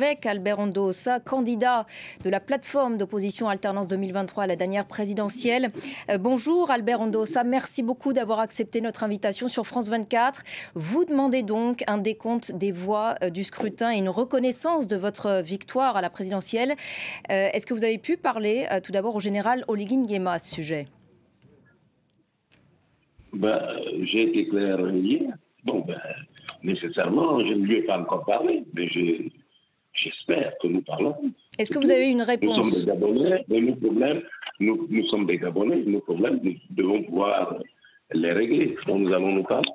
Avec Albert Ondossa, candidat de la plateforme d'opposition Alternance 2023 à la dernière présidentielle. Bonjour Albert Ondossa, merci beaucoup d'avoir accepté notre invitation sur France 24. Vous demandez donc un décompte des voix du scrutin et une reconnaissance de votre victoire à la présidentielle. Est-ce que vous avez pu parler tout d'abord au général Oligui Nguema à ce sujet? J'ai été clair hier. Nécessairement, je ne lui ai pas encore parlé, mais j'espère que nous parlons. Est-ce que vous avez une réponse? Nous sommes des Gabonais, mais nous sommes des Gabonais, nos problèmes, nous devons pouvoir les régler. Donc nous allons nous parler.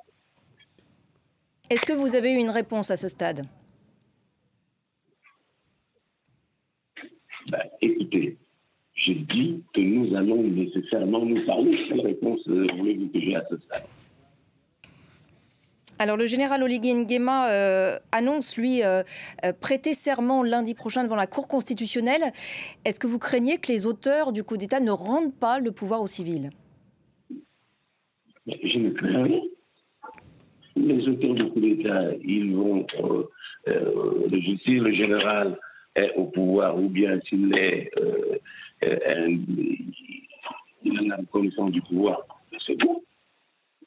Est-ce que vous avez eu une réponse à ce stade? Écoutez, je dis que nous allons nécessairement nous parler. Quelle réponse voulez-vous que j'ai à ce stade? Alors le général Oligui Nguema annonce, lui, prêter serment lundi prochain devant la Cour constitutionnelle. Est-ce que vous craignez que les auteurs du coup d'État ne rendent pas le pouvoir aux civils? Je ne crains rien. Les auteurs du coup d'État, ils vont, si le général est au pouvoir ou bien s'il est il a la connaissance du pouvoir, c'est bon.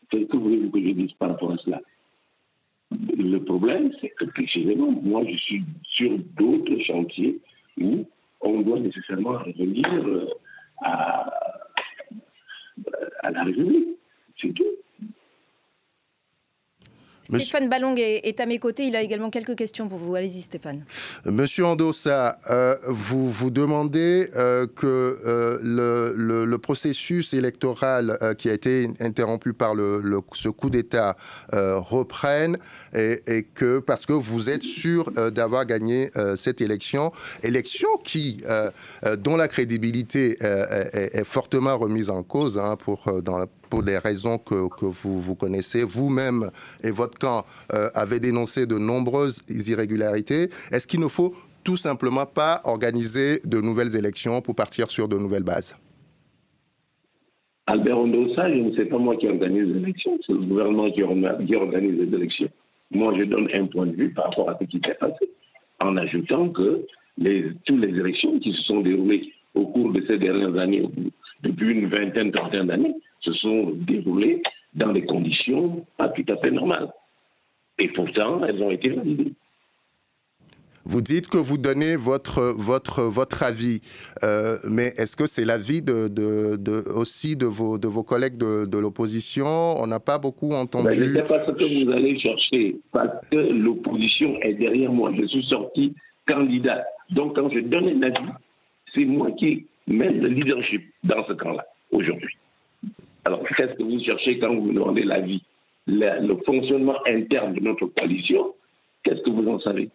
Qu'est-ce que voulez-vous que je dise par rapport à cela? Le problème, c'est que précisément, moi, je suis sur d'autres chantiers où on doit nécessairement revenir à la République. C'est tout. Stéphane Ballong est à mes côtés. Il a également quelques questions pour vous. Allez-y, Stéphane. Monsieur Ondossa, vous demandez que le processus électoral qui a été interrompu par ce coup d'État reprenne et que parce que vous êtes sûr d'avoir gagné cette élection qui dont la crédibilité est fortement remise en cause pour des raisons que vous connaissez. Vous-même et votre camp avez dénoncé de nombreuses irrégularités. Est-ce qu'il ne faut tout simplement pas organiser de nouvelles élections pour partir sur de nouvelles bases? Albert Ondossa, je ne sais pas moi qui organise les élections. C'est le gouvernement qui organise les élections. Moi, je donne un point de vue par rapport à ce qui s'est passé, en ajoutant que toutes les élections qui se sont déroulées au cours de ces dernières années, depuis une vingtaine, trentaine d'années, se sont déroulées dans des conditions pas tout à fait normales. Et pourtant, elles ont été validées. Vous dites que vous donnez votre avis, mais est-ce que c'est l'avis aussi de vos collègues de l'opposition? On n'a pas beaucoup entendu... je ne sais pas ce que vous allez chercher, parce que l'opposition est derrière moi. Je suis sorti candidat. Donc quand je donne un avis, c'est moi qui mets le leadership dans ce camp-là, aujourd'hui. Alors, qu'est-ce que vous cherchez quand vous me demandez l'avis? Le fonctionnement interne de notre coalition, qu'est-ce que vous en savez?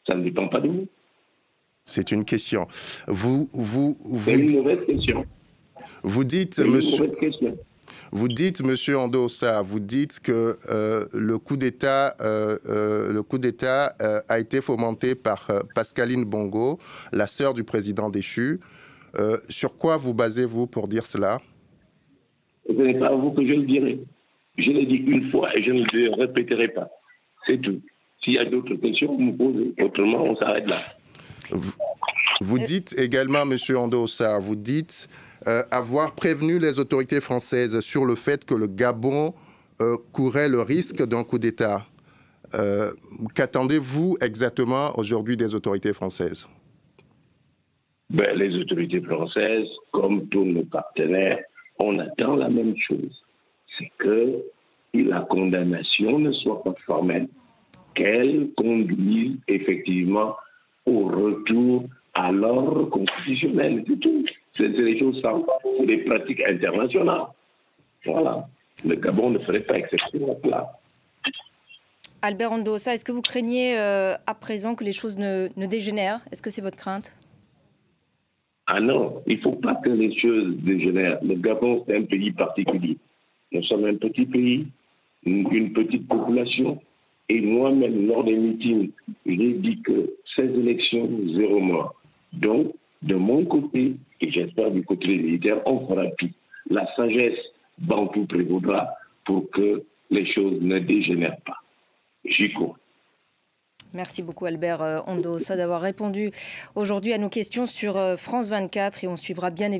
Ça ne dépend pas de vous. C'est une question. C'est une mauvaise question. Vous dites, monsieur Ondossa, vous dites que le coup d'État a été fomenté par Pascaline Bongo, la sœur du président déchu. Sur quoi vous basez-vous pour dire cela? Ce n'est pas à vous que je le dirai. Je l'ai dit une fois et je ne le répéterai pas. C'est tout. S'il y a d'autres questions, vous me posez. Autrement, on s'arrête là. Vous dites également, monsieur Ondossa, vous dites avoir prévenu les autorités françaises sur le fait que le Gabon courait le risque d'un coup d'État. Qu'attendez-vous exactement aujourd'hui des autorités françaises? Les autorités françaises, comme tous nos partenaires, on attend la même chose. C'est que la condamnation ne soit pas formelle, qu'elle conduise effectivement au retour à l'ordre constitutionnel. C'est tout. C'est des choses simples, c'est des pratiques internationales. Voilà. Le Gabon ne ferait pas exception à cela. Albert Ondossa, est-ce que vous craignez à présent que les choses ne dégénèrent? Est-ce que c'est votre crainte? Ah non, il ne faut pas que les choses dégénèrent. Le Gabon, c'est un pays particulier. Nous sommes un petit pays, une petite population. Et moi-même, lors des meetings, j'ai dit que ces élections, 0 mort. Donc, de mon côté, et j'espère du côté des militaires, on fera tout. La sagesse bantou prévaudra pour que les choses ne dégénèrent pas. J'y crois. Merci beaucoup Albert Ondossa d'avoir répondu aujourd'hui à nos questions sur France 24 et on suivra bien évidemment